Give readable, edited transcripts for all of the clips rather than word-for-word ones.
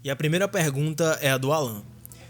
E a primeira pergunta é a do Alan.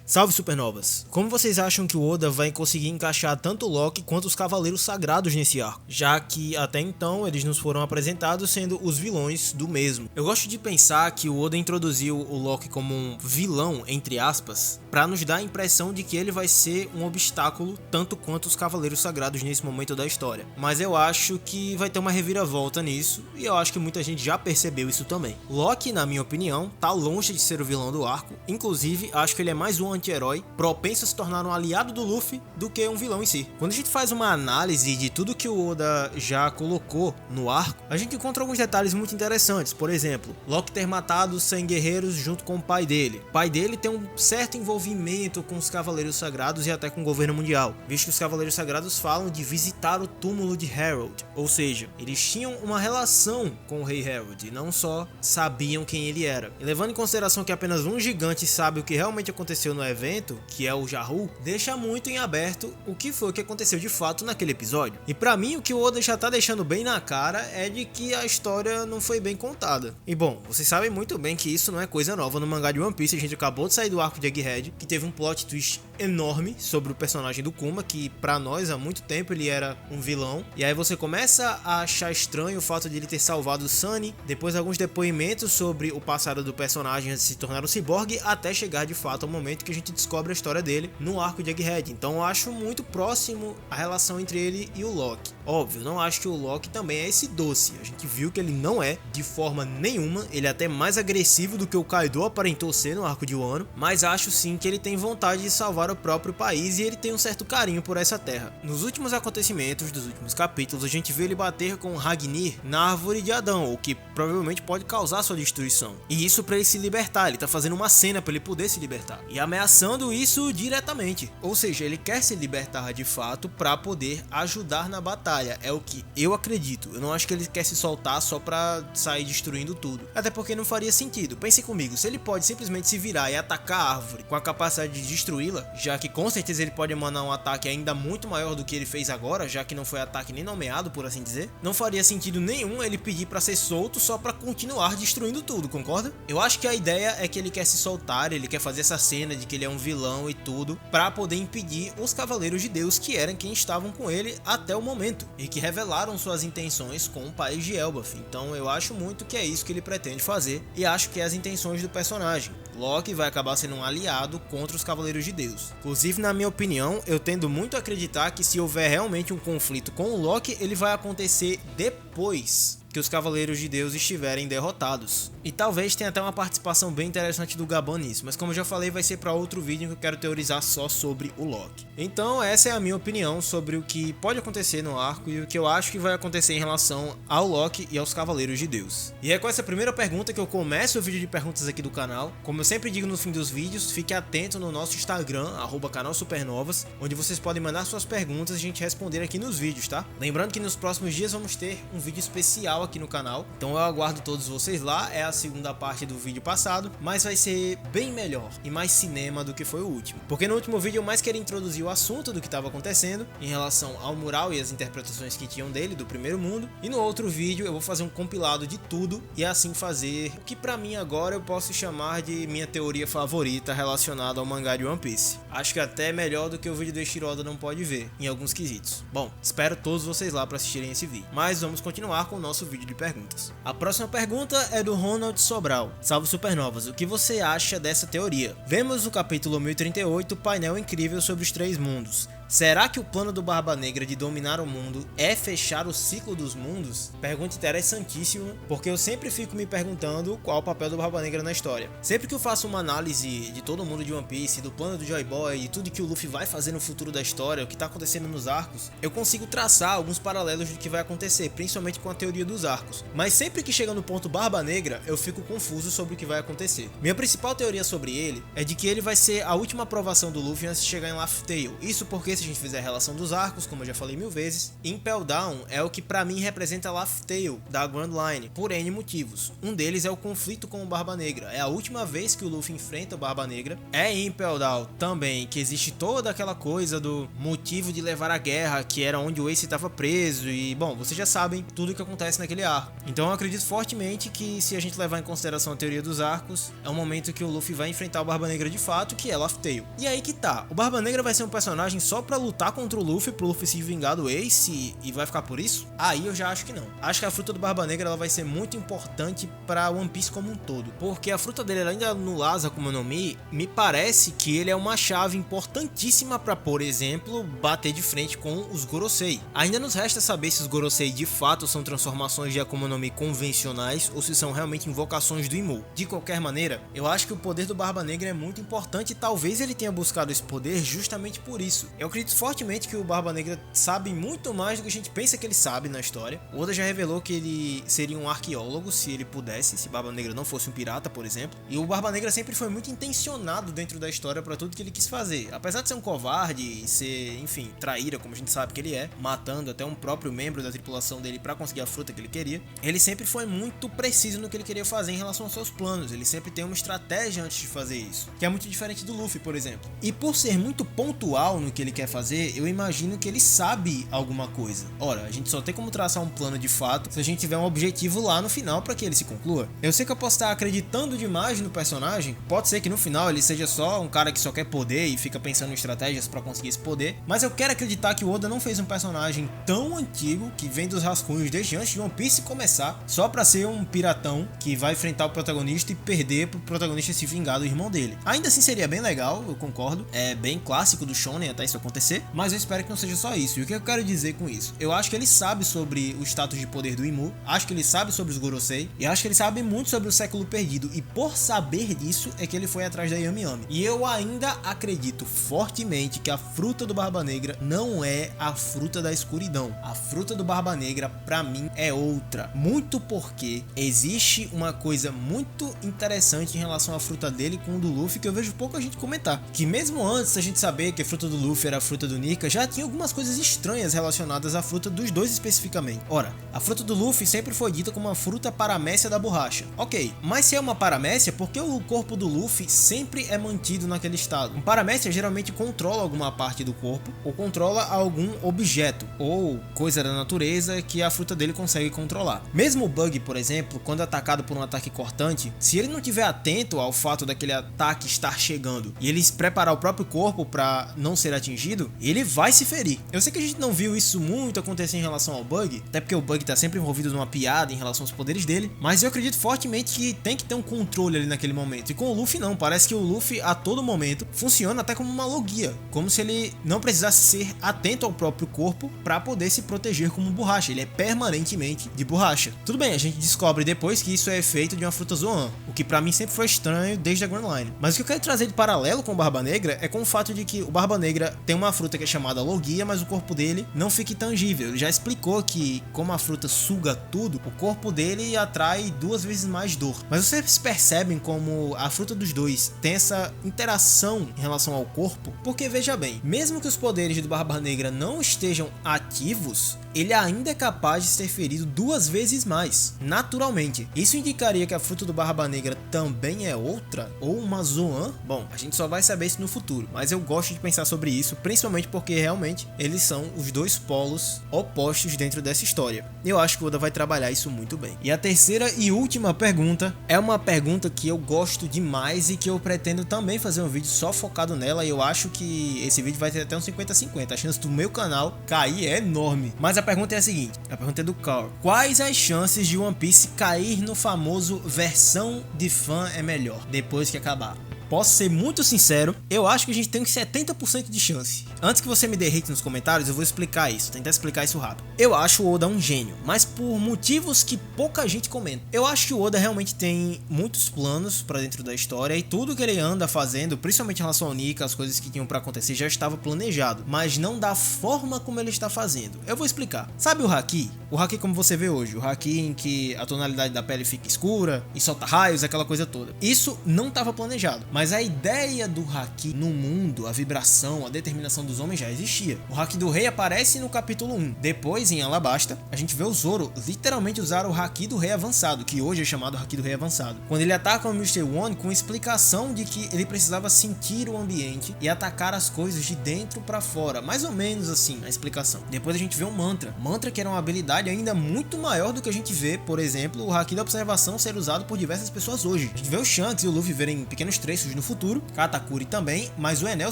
Salve Supernovas! Como vocês acham que o Oda vai conseguir encaixar tanto o Loki quanto os Cavaleiros Sagrados nesse arco? Já que até então eles nos foram apresentados sendo os vilões do mesmo. Eu gosto de pensar que o Oda introduziu o Loki como um vilão, entre aspas, para nos dar a impressão de que ele vai ser um obstáculo tanto quanto os Cavaleiros Sagrados nesse momento da história. Mas eu acho que vai ter uma reviravolta nisso e eu acho que muita gente já percebeu isso também. Loki, na minha opinião, tá longe de ser o vilão do arco, inclusive acho que ele é mais um anti-herói propenso a se tornar um aliado do Luffy do que um vilão em si. Quando a gente faz uma análise de tudo que o Oda já colocou no arco, a gente encontra alguns detalhes muito interessantes. Por exemplo, Loki ter matado 100 guerreiros junto com o pai dele. O pai dele tem um certo envolvimento com os Cavaleiros Sagrados e até com o governo mundial, visto que os Cavaleiros Sagrados falam de visitar o túmulo de Harold, ou seja, eles tinham uma relação com o rei Harold e não só sabiam quem ele era. E levando em consideração que apenas um gigante sabe o que realmente aconteceu no evento, que é o Jarru, deixa muito em aberto o que foi que aconteceu de fato naquele episódio. E pra mim o que o Oda já tá deixando bem na cara é de que a história não foi bem contada. E bom, vocês sabem muito bem que isso não é coisa nova no mangá de One Piece. A gente acabou de sair do arco de Egghead, que teve um plot twist enorme sobre o personagem do Kuma, que pra nós há muito tempo ele era um vilão. E aí você começa a achar estranho o fato de ele ter salvado o Sunny, depois alguns depoimentos sobre o passado do personagem antes de se tornar um ciborgue, até chegar de fato ao momento que a gente descobre a história dele no arco de Egghead. Então eu acho muito próximo a relação entre ele e o Loki. Óbvio, não acho que o Loki também é esse doce. A gente viu que ele não é de forma nenhuma. Ele é até mais agressivo do que o Kaido aparentou ser no arco de Wano. Mas acho sim que ele tem vontade de salvar o próprio país e ele tem um certo carinho por essa terra. Nos últimos acontecimentos dos últimos capítulos, a gente vê ele bater com Ragnir na árvore de Adão, o que provavelmente pode causar sua destruição. E isso para ele se libertar. Ele tá fazendo uma cena para ele poder se libertar e ameaçando isso diretamente. Ou seja, ele quer se libertar de fato para poder ajudar na batalha. É o que eu acredito. Eu não acho que ele quer se soltar só para sair destruindo tudo. Até porque não faria sentido. Pensem comigo, se ele pode simplesmente se virar e atacar a árvore com a capacidade de destruí-la, já que com certeza ele pode emanar um ataque ainda muito maior do que ele fez agora, já que não foi ataque nem nomeado, por assim dizer, não faria sentido nenhum ele pedir para ser solto só para continuar destruindo tudo, concorda? Eu acho que a ideia é que ele quer se soltar, ele quer fazer essa cena de que ele é um vilão e tudo, para poder impedir os Cavaleiros de Deus, que eram quem estavam com ele até o momento, e que revelaram suas intenções com o país de Elbaf. Então eu acho muito que é isso que ele pretende fazer, e acho que é as intenções do personagem. Loki vai acabar sendo um aliado contra os Cavaleiros de Deus. Inclusive, na minha opinião, eu tendo muito a acreditar que se houver realmente um conflito com o Loki, ele vai acontecer depois que os Cavaleiros de Deus estiverem derrotados. E talvez tenha até uma participação bem interessante do Gabon nisso, mas como eu já falei, vai ser para outro vídeo que eu quero teorizar só sobre o Loki. Então essa é a minha opinião sobre o que pode acontecer no arco e o que eu acho que vai acontecer em relação ao Loki e aos Cavaleiros de Deus. E é com essa primeira pergunta que eu começo o vídeo de perguntas aqui do canal. Como eu sempre digo no fim dos vídeos, fique atento no nosso Instagram, @canalsupernovas, onde vocês podem mandar suas perguntas e a gente responder aqui nos vídeos, tá? Lembrando que nos próximos dias vamos ter um vídeo especial aqui no canal, então eu aguardo todos vocês lá. É a segunda parte do vídeo passado, mas vai ser bem melhor e mais cinema do que foi o último, porque no último vídeo eu mais queria introduzir o assunto do que estava acontecendo em relação ao mural e as interpretações que tinham dele do primeiro mundo, e no outro vídeo eu vou fazer um compilado de tudo e assim fazer o que pra mim agora eu posso chamar de minha teoria favorita relacionada ao mangá de One Piece. Acho que até melhor do que o vídeo do Eiichiro Oda não pode ver em alguns quesitos. Bom, espero todos vocês lá para assistirem esse vídeo, mas vamos continuar com o nosso vídeo de perguntas. A próxima pergunta é do Ronald Sobral. Salve Supernovas, o que você acha dessa teoria? Vemos no capítulo 1038 o painel incrível sobre os três mundos. Será que o plano do Barba Negra de dominar o mundo é fechar o ciclo dos mundos? Pergunta interessantíssima, porque eu sempre fico me perguntando qual o papel do Barba Negra na história. Sempre que eu faço uma análise de todo mundo de One Piece, do plano do Joy Boy e tudo que o Luffy vai fazer no futuro da história, o que tá acontecendo nos arcos, eu consigo traçar alguns paralelos do que vai acontecer, principalmente com a teoria dos arcos. Mas sempre que chega no ponto Barba Negra, eu fico confuso sobre o que vai acontecer. Minha principal teoria sobre ele é de que ele vai ser a última aprovação do Luffy antes de chegar em Laugh Tale. Isso porque se a gente fizer a relação dos arcos, como eu já falei 1000 vezes, Impel Down é o que pra mim representa Laugh Tale da Grand Line, por N motivos. Um deles é o conflito com o Barba Negra, é a última vez que o Luffy enfrenta o Barba Negra. É em Impel Down também que existe toda aquela coisa do motivo de levar a guerra, que era onde o Ace estava preso, e bom, vocês já sabem tudo o que acontece naquele arco. Então eu acredito fortemente que, se a gente levar em consideração a teoria dos arcos, é o momento que o Luffy vai enfrentar o Barba Negra de fato, que é Laugh Tale. E aí que tá, o Barba Negra vai ser um personagem só pra lutar contra o Luffy, pro Luffy se vingar do Ace, e vai ficar por isso? Aí eu já acho que não. Acho que a fruta do Barba Negra ela vai ser muito importante pra One Piece como um todo, porque a fruta dele, além de anular a Akuma no Mi, me parece que ele é uma chave importantíssima pra, por exemplo, bater de frente com os Gorosei. Ainda nos resta saber se os Gorosei de fato são transformações de Akuma no Mi convencionais ou se são realmente invocações do Imu. De qualquer maneira, eu acho que o poder do Barba Negra é muito importante e talvez ele tenha buscado esse poder justamente por isso. Eu acredito fortemente que o Barba Negra sabe muito mais do que a gente pensa que ele sabe na história. O Oda já revelou que ele seria um arqueólogo se ele pudesse, se Barba Negra não fosse um pirata, por exemplo. E o Barba Negra sempre foi muito intencionado dentro da história para tudo que ele quis fazer. Apesar de ser um covarde e ser, enfim, traíra, como a gente sabe que ele é, matando até um próprio membro da tripulação dele para conseguir a fruta que ele queria, ele sempre foi muito preciso no que ele queria fazer em relação aos seus planos. Ele sempre tem uma estratégia antes de fazer isso, que é muito diferente do Luffy, por exemplo. E por ser muito pontual no que ele quer fazer, eu imagino que ele sabe alguma coisa. Ora, a gente só tem como traçar um plano de fato se a gente tiver um objetivo lá no final para que ele se conclua. Eu sei que eu posso estar acreditando demais no personagem, pode ser que no final ele seja só um cara que só quer poder e fica pensando em estratégias para conseguir esse poder, mas eu quero acreditar que o Oda não fez um personagem tão antigo, que vem dos rascunhos desde antes de One Piece começar, só pra ser um piratão que vai enfrentar o protagonista e perder pro protagonista se vingar do irmão dele. Ainda assim seria bem legal, eu concordo, é bem clássico do Shonen até isso acontecer, mas eu espero que não seja só isso. E o que eu quero dizer com isso? Eu acho que ele sabe sobre o status de poder do Imu, acho que ele sabe sobre os Gorosei, e acho que ele sabe muito sobre o século perdido, e por saber disso é que ele foi atrás da Yami Yami. E eu ainda acredito fortemente que a fruta do Barba Negra não é a fruta da escuridão. A fruta do Barba Negra, pra mim, é outra. Muito porque existe uma coisa muito interessante em relação à fruta dele com o do Luffy que eu vejo pouca gente comentar. Que mesmo antes da gente saber que a fruta do Luffy era a fruta do Nika, já tinha algumas coisas estranhas relacionadas à fruta dos dois especificamente. Ora, a fruta do Luffy sempre foi dita como uma fruta paramécia da borracha. Ok, mas se é uma paramécia, por que o corpo do Luffy sempre é mantido naquele estado? Um paramécia geralmente controla alguma parte do corpo ou controla algum objeto ou coisa da natureza que a fruta dele consegue controlar. Mesmo o Bug, por exemplo, quando atacado por um ataque cortante, se ele não estiver atento ao fato daquele ataque estar chegando e ele se preparar o próprio corpo para não ser atingido, ele vai se ferir. Eu sei que a gente não viu isso muito acontecer em relação ao Bug, até porque o Bug tá sempre envolvido numa piada em relação aos poderes dele, mas eu acredito fortemente que tem que ter um controle ali naquele momento. E com o Luffy não, parece que o Luffy a todo momento funciona até como uma logia, como se ele não precisasse ser atento ao próprio corpo para poder se proteger como borracha. Ele é permanentemente de borracha. Tudo bem, a gente descobre depois que isso é efeito de uma fruta Zoan, o que pra mim sempre foi estranho desde a Grand Line. Mas o que eu quero trazer de paralelo com o Barba Negra é com o fato de que o Barba Negra tem uma fruta que é chamada Logia, mas o corpo dele não fica intangível. Ele já explicou que, como a fruta suga tudo, o corpo dele atrai 2 vezes mais dor. Mas vocês percebem como a fruta dos dois tem essa interação em relação ao corpo? Porque veja bem, mesmo que os poderes do Barba Negra não estejam ativos, ele ainda é capaz de ser ferido 2 vezes mais, naturalmente. Isso indicaria que a fruta do Barba Negra também é outra? Ou uma Zoan? Bom, a gente só vai saber isso no futuro, mas eu gosto de pensar sobre isso, principalmente porque realmente eles são os dois polos opostos dentro dessa história. Eu acho que o Oda vai trabalhar isso muito bem. E a terceira e última pergunta é uma pergunta que eu gosto demais e que eu pretendo também fazer um vídeo só focado nela, e eu acho que esse vídeo vai ter até uns 50-50. A chance do meu canal cair é enorme. Mas a pergunta é a seguinte, a pergunta é do Carl. Quais as chances de One Piece cair no famoso versão de fã é melhor, depois que acabar? Posso ser muito sincero, eu acho que a gente tem uns 70% de chance. Antes que você me dê hate nos comentários, eu vou explicar isso, tentar explicar isso rápido. Eu acho o Oda um gênio, mas por motivos que pouca gente comenta. Eu acho que o Oda realmente tem muitos planos pra dentro da história e tudo que ele anda fazendo, principalmente em relação ao Nika, as coisas que tinham pra acontecer já estava planejado, mas não da forma como ele está fazendo. Eu vou explicar. Sabe o Haki? O Haki como você vê hoje, o Haki em que a tonalidade da pele fica escura e solta raios, aquela coisa toda. Isso não estava planejado. Mas a ideia do Haki no mundo, a vibração, a determinação dos homens já existia. O Haki do Rei aparece no capítulo 1. Depois, em Alabasta, a gente vê o Zoro literalmente usar o Haki do Rei Avançado, que hoje é chamado Haki do Rei Avançado. Quando ele ataca o Mr. One com explicação de que ele precisava sentir o ambiente e atacar as coisas de dentro pra fora. Mais ou menos assim, a explicação. Depois a gente vê o Mantra. Mantra que era uma habilidade ainda muito maior do que a gente vê, por exemplo, o Haki da Observação ser usado por diversas pessoas hoje. A gente vê o Shanks e o Luffy verem pequenos trechos no futuro, Katakuri também, mas o Enel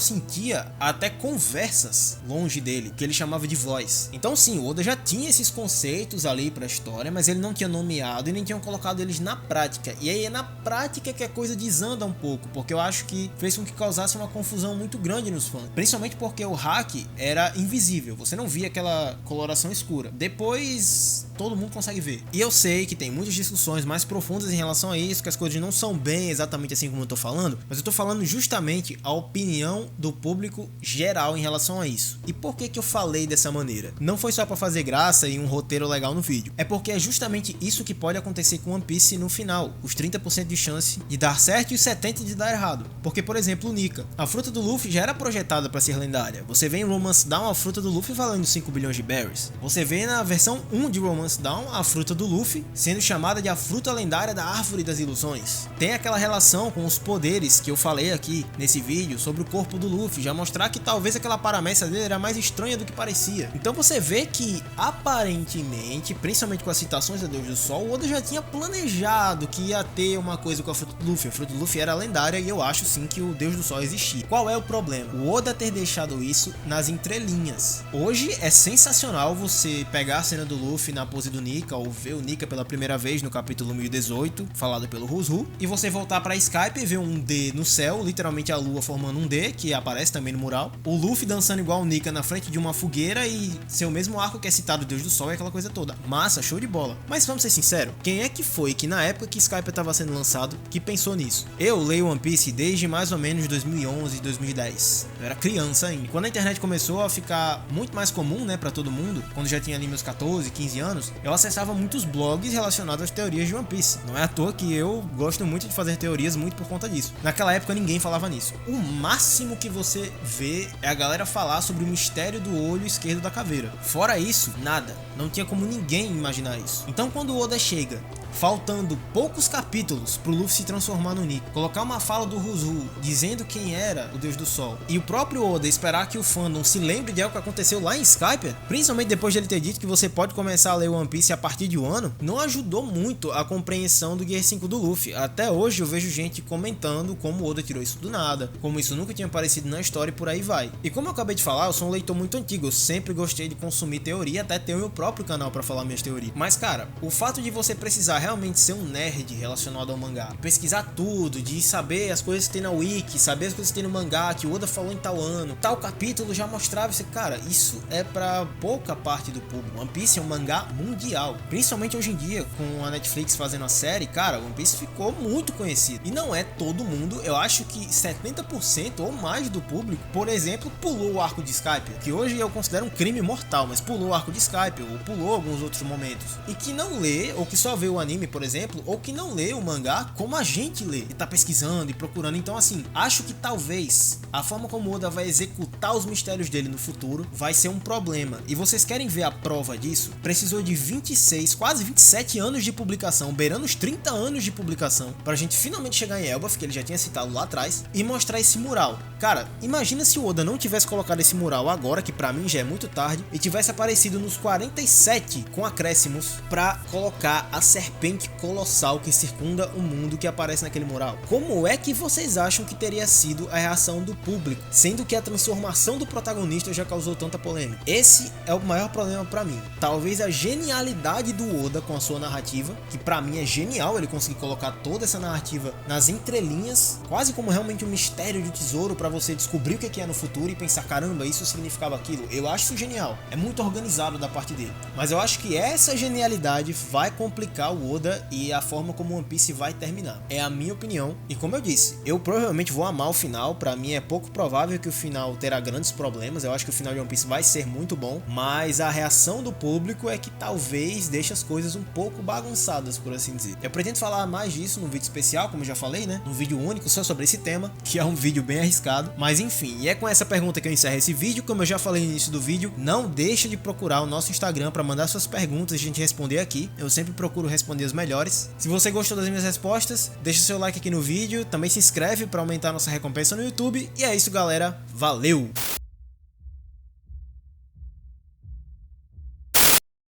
sentia até conversas longe dele, que ele chamava de voz. Então sim, o Oda já tinha esses conceitos ali pra história, mas ele não tinha nomeado e nem tinha colocado eles na prática. E aí é na prática que a coisa desanda um pouco, porque eu acho que fez com que causasse uma confusão muito grande nos fãs. Principalmente porque o Haki era invisível, você não via aquela coloração escura. Depois todo mundo consegue ver. E eu sei que tem muitas discussões mais profundas em relação a isso, que as coisas não são bem exatamente assim como eu tô falando, mas eu tô falando justamente a opinião do público geral em relação a isso. E por que que eu falei dessa maneira? Não foi só pra fazer graça e um roteiro legal no vídeo. É porque é justamente isso que pode acontecer com One Piece no final. Os 30% de chance de dar certo e os 70% de dar errado. Porque, por exemplo, o Nika. A fruta do Luffy já era projetada pra ser lendária. Você vê em Romance Down a fruta do Luffy valendo 5 bilhões de berries. Você vê na versão 1 de Romance Down a fruta do Luffy sendo chamada de a fruta lendária da Árvore das Ilusões. Tem aquela relação com os poderes que eu falei aqui nesse vídeo sobre o corpo do Luffy, já mostrar que talvez aquela paramécia dele era mais estranha do que parecia. Então você vê que aparentemente, principalmente com as citações da Deus do Sol, o Oda já tinha planejado que ia ter uma coisa com a fruta do Luffy. A fruta do Luffy era lendária e eu acho sim que o Deus do Sol existia. Qual é o problema? O Oda ter deixado isso nas entrelinhas. Hoje é sensacional você pegar a cena do Luffy na pose do Nika ou ver o Nika pela primeira vez no capítulo 1018, falado pelo Rouzhu, e você voltar pra Skype e ver um D no céu, literalmente a lua formando um D, que aparece também no mural, o Luffy dançando igual o Nika na frente de uma fogueira e seu mesmo arco que é citado Deus do Sol e aquela coisa toda. Massa, show de bola. Mas vamos ser sinceros, quem é que foi que na época que Skype estava sendo lançado, que pensou nisso? Eu leio One Piece desde mais ou menos 2011, 2010. Eu era criança ainda. Quando a internet começou a ficar muito mais comum, né, pra todo mundo, quando já tinha ali meus 14, 15 anos, eu acessava muitos blogs relacionados às teorias de One Piece. Não é à toa que eu gosto muito de fazer teorias muito por conta disso. Naquela época ninguém falava nisso. O máximo que você vê é a galera falar sobre o mistério do olho esquerdo da caveira. Fora isso, nada. Não tinha como ninguém imaginar isso. Então quando o Oda chega, faltando poucos capítulos pro Luffy se transformar no Nika, colocar uma fala do Rouzhu dizendo quem era o Deus do Sol, e o próprio Oda esperar que o fandom se lembre de algo que aconteceu lá em Skypiea, principalmente depois de ele ter dito que você pode começar a ler One Piece a partir de um ano, não ajudou muito a compreensão do Gear 5 do Luffy. Até hoje eu vejo gente comentando como o Oda tirou isso do nada, como isso nunca tinha aparecido na história e por aí vai. E como eu acabei de falar, eu sou um leitor muito antigo, eu sempre gostei de consumir teoria, até ter o meu próprio canal pra falar minhas teorias. Mas cara, o fato de você precisar realmente ser um nerd relacionado ao mangá, pesquisar tudo, de saber as coisas que tem na wiki, saber as coisas que tem no mangá, que o Oda falou em tal ano, tal capítulo já mostrava isso, cara, isso é pra pouca parte do público. One Piece é um mangá mundial, principalmente hoje em dia, com a Netflix fazendo a série, cara, One Piece ficou muito conhecido. E não é todo mundo, eu acho que 70% ou mais do público, por exemplo, pulou o arco de Skype, que hoje eu considero um crime mortal, mas pulou o arco de Skype, ou pulou alguns outros momentos, e que não lê, ou que só vê o anime, por exemplo, ou que não lê o mangá como a gente lê, e tá pesquisando e procurando. Então assim, acho que talvez a forma como o Oda vai executar os mistérios dele no futuro vai ser um problema. E vocês querem ver a prova disso? Precisou de 26, quase 27 anos de publicação, beirando os 30 anos de publicação, pra gente finalmente chegar em Elbaf, que ele já tinha citado lá atrás, e mostrar esse mural. Cara, imagina se o Oda não tivesse colocado esse mural agora, que pra mim já é muito tarde, e tivesse aparecido nos 47 com acréscimos pra colocar a serpente colossal que circunda o mundo que aparece naquele mural. Como é que vocês acham que teria sido a reação do público, sendo que a transformação do protagonista já causou tanta polêmica? Esse é o maior problema pra mim. Talvez a genialidade do Oda com a sua narrativa, que pra mim é genial ele conseguir colocar toda essa narrativa nas entrelinhas, quase como realmente um mistério de tesouro pra você descobrir o que é no futuro e pensar, caramba, isso significava aquilo. Eu acho isso genial. É muito organizado da parte dele. Mas eu acho que essa genialidade vai complicar o do Oda e a forma como One Piece vai terminar. É a minha opinião, e como eu disse, eu provavelmente vou amar o final. Pra mim é pouco provável que o final terá grandes problemas, eu acho que o final de One Piece vai ser muito bom, mas a reação do público é que talvez deixe as coisas um pouco bagunçadas, por assim dizer. Eu pretendo falar mais disso num vídeo especial, como eu já falei, né? Num vídeo único só sobre esse tema, que é um vídeo bem arriscado, mas enfim, e é com essa pergunta que eu encerro esse vídeo. Como eu já falei no início do vídeo, não deixa de procurar o nosso Instagram para mandar suas perguntas e a gente responder aqui. Eu sempre procuro responder as melhores. Se você gostou das minhas respostas, deixa seu like aqui no vídeo, também se inscreve para aumentar a nossa recompensa no YouTube. E é isso, galera. Valeu!